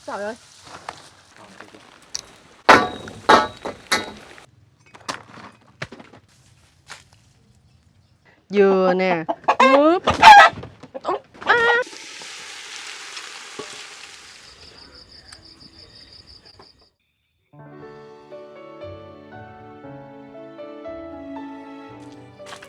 Trời ơi. Dừa nè, mướp.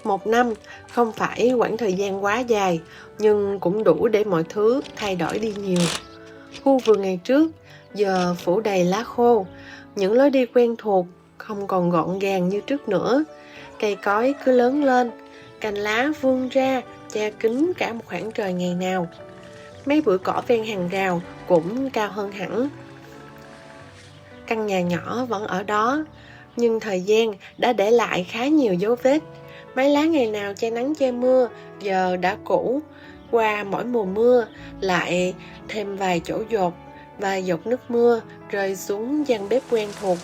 Một năm không phải quãng thời gian quá dài, nhưng cũng đủ để mọi thứ thay đổi đi nhiều. Khu vườn ngày trước giờ phủ đầy lá khô, những lối đi quen thuộc không còn gọn gàng như trước nữa. Cây cối cứ lớn lên, cành lá vươn ra che kín cả một khoảng trời ngày nào. Mấy bụi cỏ ven hàng rào cũng cao hơn hẳn. Căn nhà nhỏ vẫn ở đó, nhưng thời gian đã để lại khá nhiều dấu vết. Mái lá ngày nào che nắng che mưa giờ đã cũ. Qua mỗi mùa mưa lại thêm vài chỗ dột, vài giọt nước mưa rơi xuống gian bếp quen thuộc.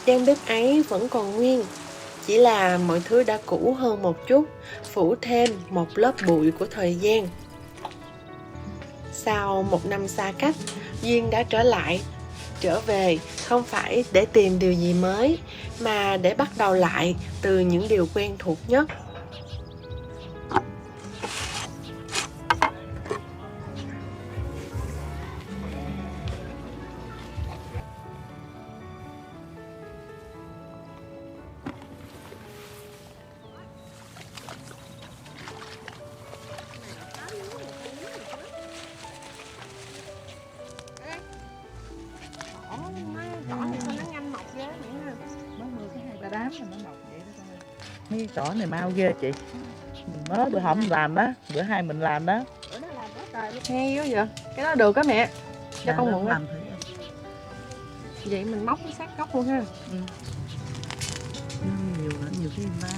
Gian bếp ấy vẫn còn nguyên, chỉ là mọi thứ đã cũ hơn một chút, phủ thêm một lớp bụi của thời gian. Sau một năm xa cách, Duyên đã trở lại. Trở về không phải để tìm điều gì mới, mà để bắt đầu lại từ những điều quen thuộc nhất. Cái cỏ này mau ghê chị. Mới bữa hổm làm đó, bữa hai mình làm đó. Bữa đó làm quá trời luôn. Hay quá vậy. Cái đó được á mẹ. Cho con mượn á. Vậy mình móc cái sát gốc luôn ha. Nhiều nữa, nhiều cái ba.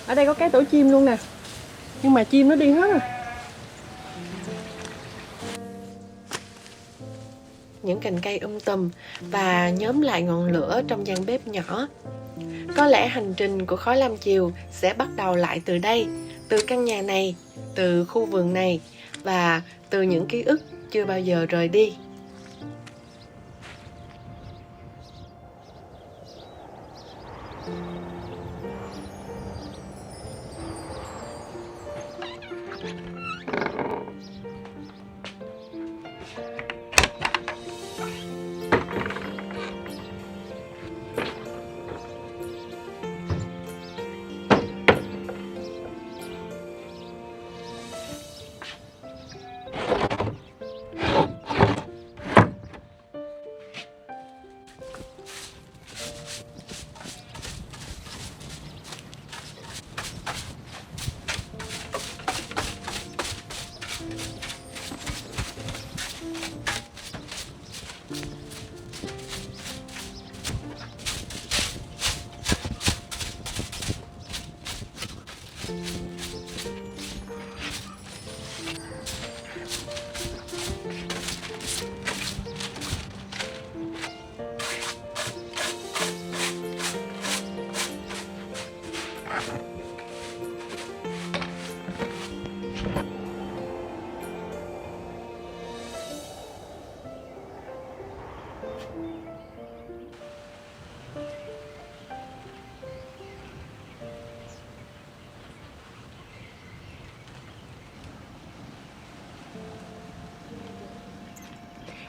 Ở đây có cái tổ chim luôn nè. Nhưng mà chim nó đi hết rồi. Những cành cây tùm và nhóm lại ngọn lửa trong gian bếp nhỏ. Có lẽ hành trình của Khói Lam Chiều sẽ bắt đầu lại từ đây, từ căn nhà này, từ khu vườn này và từ những ký ức chưa bao giờ rời đi.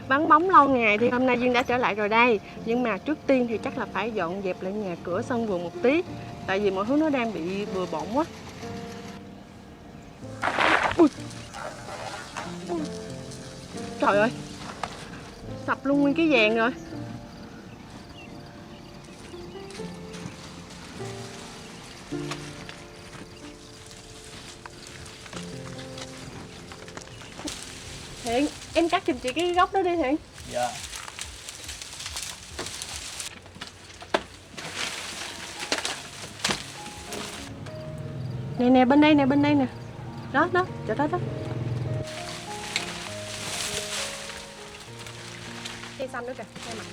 Vắng bóng lâu ngày thì hôm nay Duyên đã trở lại rồi đây. Nhưng mà trước tiên thì chắc là phải dọn dẹp lại nhà cửa sân vườn một tí. Tại vì mọi thứ nó đang bị bừa bộn quá. Ui. Trời ơi, sập luôn nguyên cái vàng rồi. Thiện, em cắt giùm chị cái gốc đó đi Thiện. Dạ. Nè nè, bên đây nè. Đó, chỗ đó. Cây xanh nữa kìa, cây mặn.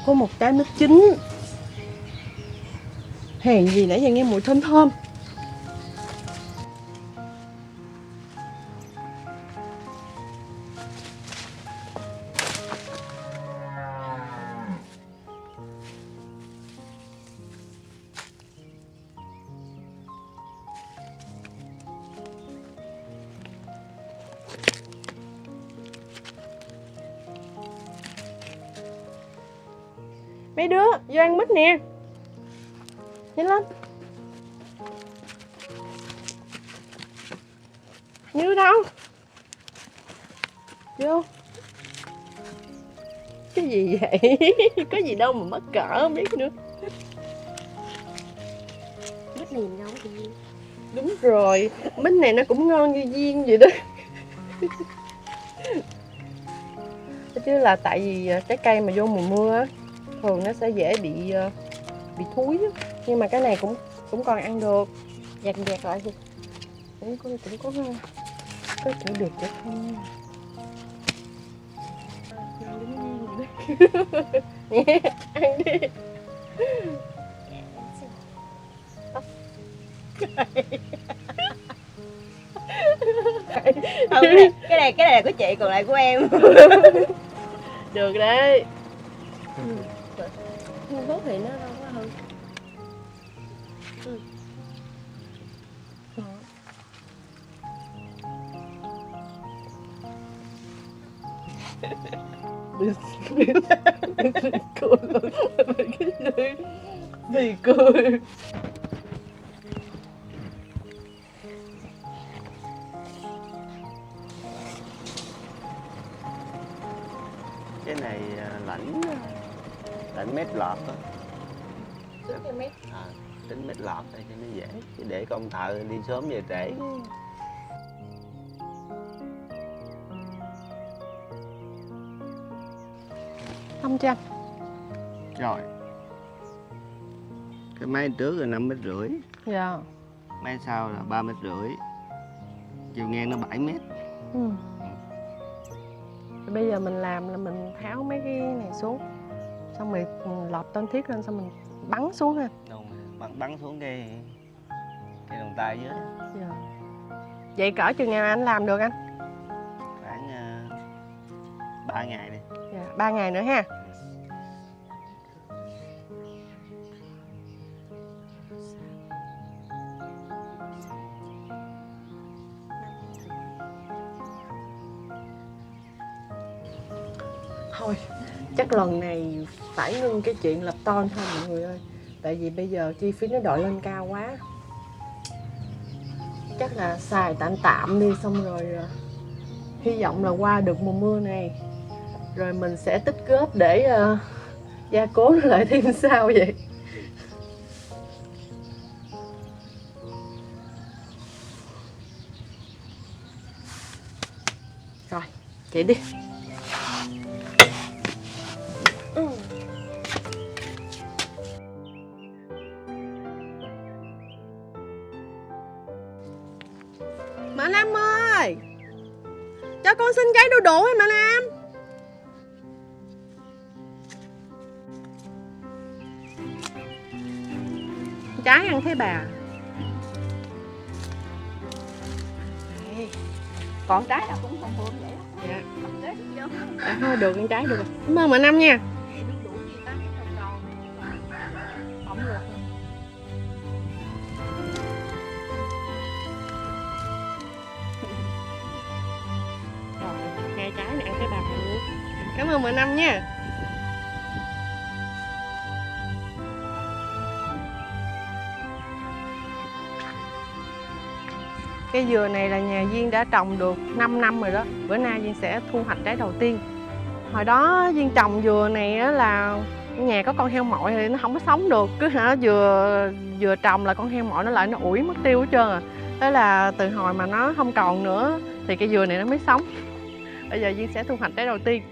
có một trái mít chín. Hèn gì nãy giờ nghe mùi thơm thơm. Mấy đứa vô ăn mít nè, nhanh lên. Như đâu vô. Cái gì vậy? Có gì đâu mà mắc cỡ không biết nữa. Mít này nấu thì Đúng rồi, mít này nó cũng ngon như viên vậy đó. Chứ là tại vì trái cây mà vô mùa mưa á, thường nó sẽ dễ bị thúi á. Nhưng mà cái này cũng còn ăn được. dạt lại thì Cũng có chỗ được chỗ không. Nè, ăn đi. không, cái này là của chị còn lại của em. Được đấy. Hương thuốc thì nó đâu có hư. Cười luôn. Vì cười. Cái này lạnh mét lọt á. Tính mét lọt đây cho nó dễ, chứ để công thợ đi sớm về trễ. Không cho. Rồi cái máy trước là 5,5 mét, Dạ. máy sau là 3,5 mét, chiều ngang nó 7 mét. Bây giờ mình làm là mình tháo mấy cái này xuống, xong rồi lọp tên thiết lên, xong mình bắn xuống ha. Đúng, bắn xuống cái đồng tay dưới. Dạ. Vậy cỡ chừng nào anh làm được anh? Khoảng 3 ngày đi. Dạ, 3 ngày nữa ha. Thôi, chắc lần này phải ngưng cái chuyện lập ton thôi mọi người ơi. Tại vì bây giờ chi phí nó đội lên cao quá. Chắc là xài tạm tạm đi, xong rồi hy vọng là qua được mùa mưa này rồi mình sẽ tích góp để gia cố nó lại thêm sao vậy. Rồi, chạy đi. Mẹ Lam ơi, cho con xin trái đu đủ em Mẹ Lam. Trái ăn thế bà. Đây. Còn trái nào cũng không bơm vậy đó. Dạ. Đã thôi được, con trái được rồi. Cảm ơn Mẹ Năm nha. Hai trái này ăn cái bà luôn. Cảm ơn Mẹ Năm nha. Cái dừa này là nhà Duyên đã trồng được 5 năm rồi đó. Bữa nay Duyên sẽ thu hoạch trái đầu tiên. Hồi đó Duyên trồng dừa này á là nhà có con heo mội thì nó không có sống được. Cứ vừa trồng là con heo mội nó lại nó ủi mất tiêu hết trơn à. Thế là từ hồi mà nó không còn nữa thì cái dừa này nó mới sống. Bây giờ Duyên sẽ thu hoạch trái đầu tiên.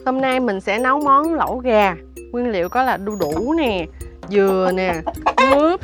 Hôm nay mình sẽ nấu món lẩu gà. Nguyên liệu có là đu đủ nè, dừa nè, mướp.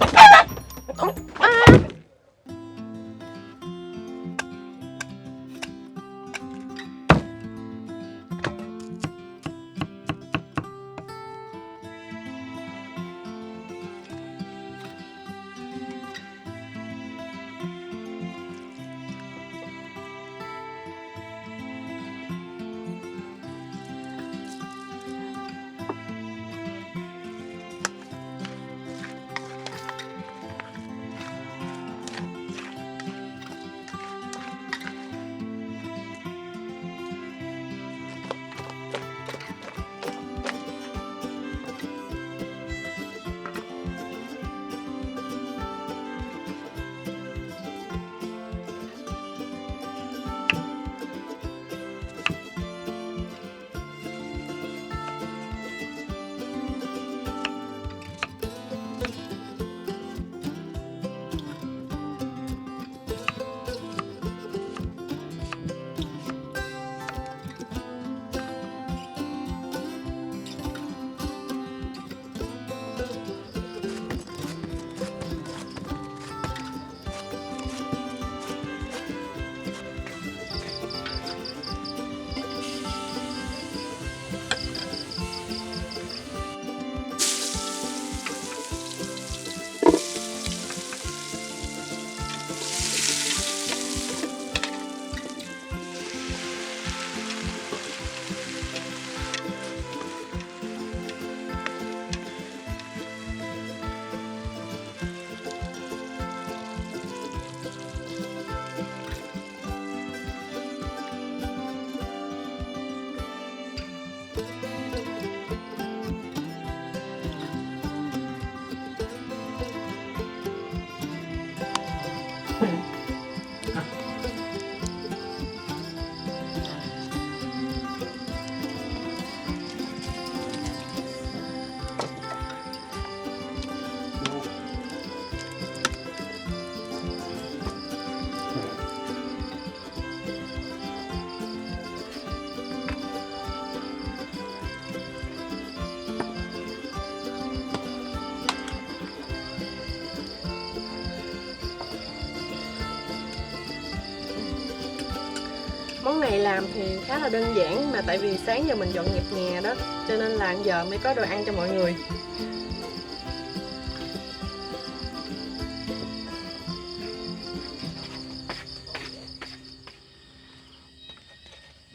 Món này làm thì khá là đơn giản, mà tại vì sáng giờ mình dọn dẹp nhà đó, cho nên là giờ mới có đồ ăn cho mọi người.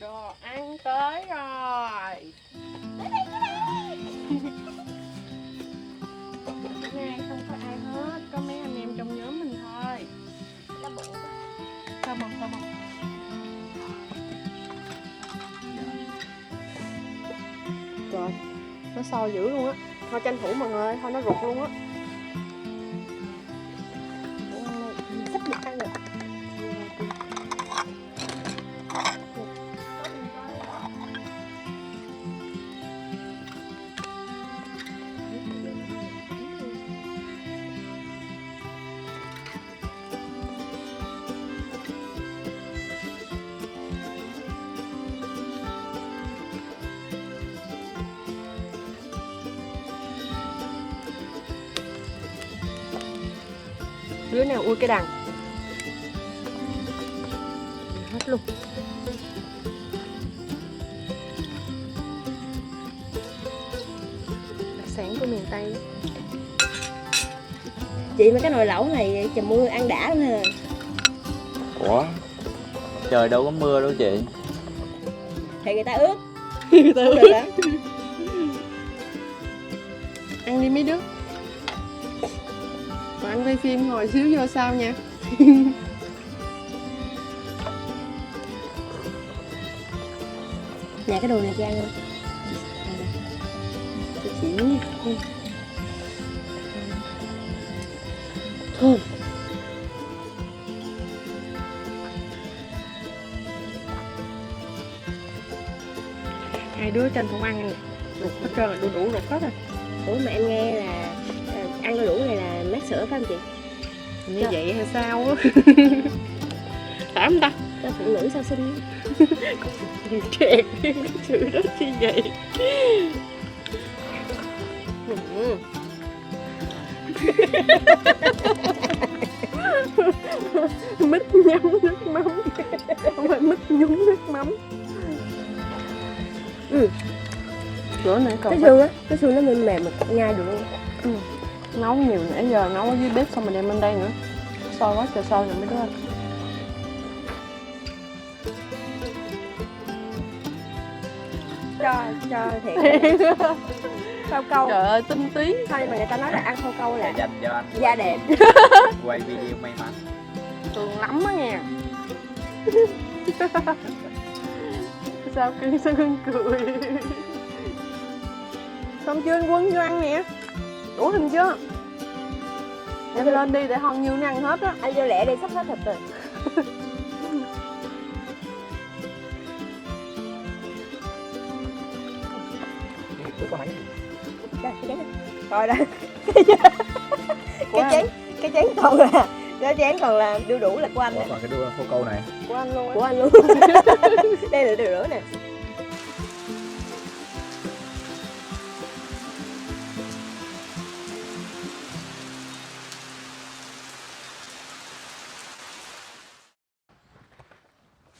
Đồ ăn tới rồi. Bữa nay không có ai hết, có mấy anh em trong nhóm mình thôi. Nó bự quá. Không. Trời, nó sôi dữ luôn á. Thôi tranh thủ mọi người, thôi nó rụt luôn á. Sắp được ăn rồi. Đứa nào ui cái đằng hết luôn. Đặc sản của miền Tây. Chị mà cái nồi lẩu này trời mưa ăn đã lắm ha. Ủa? Trời đâu có mưa đâu chị. Thì người ta ướt. Người ta Được đó. ăn đi mấy đứa. Còn ăn quay phim hồi xíu vô sau nha. Nè cái đồ này chị ăn không? Chị nha. Thơm. Hai đứa tranh thủ ăn rụt hết trơn rồi, đủ rụt hết rồi. Ủa mà em nghe là ăn đu đủ này là mát sữa phải không chị? Như vậy hay sao á? Phải không ta? Cho phụ nữ sao xinh. Kẹt cái chữ đó chi vậy? Mít nhắm nước mắm, không phải mít nhúng nước mắm. Bữa nãy còn Cái xương á, cái xương nó mềm mềm mà nhai được luôn. nấu nhiều, nãy giờ nấu ở dưới bếp xong rồi đem lên đây nữa. Sôi quá trời sôi rồi mấy đứa ơi. Cho thiệt. Khâu câu. Trời ơi, tinh tí. Thôi mà người ta nói là ăn khâu câu là Dành cho anh da đẹp. quay video may mắn. Thường lắm á nha. Sao cưng cười. Xong chưa anh Quân vô ăn nè. Đủ hình chưa? Em lên đi để Hon Như nó ăn hết á. Anh vô lẹ đi, sắp hết thịt rồi. Đây, cái chén này. Rồi đây. Cái chén còn là đu đủ là của anh. Ủa, còn cái đua khô câu này. Của anh luôn á. Của anh luôn. Đây là đu đủ nè.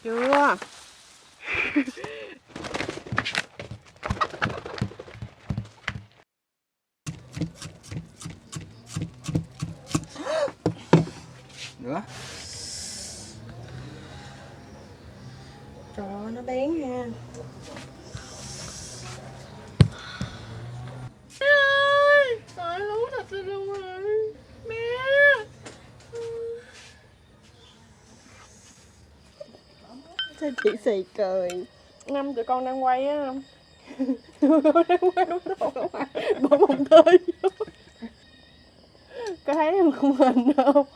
Chưa. Nữa. Trời ơi, nó bén ha. Mẹ ơi, trời lú thật sự luôn rồi. Mẹ. Sao chị xì cười. Năm tụi con đang quay á. Tụi con đang quay đúng rồi. Bỏ một tơi vô. Có thấy em khung hình không?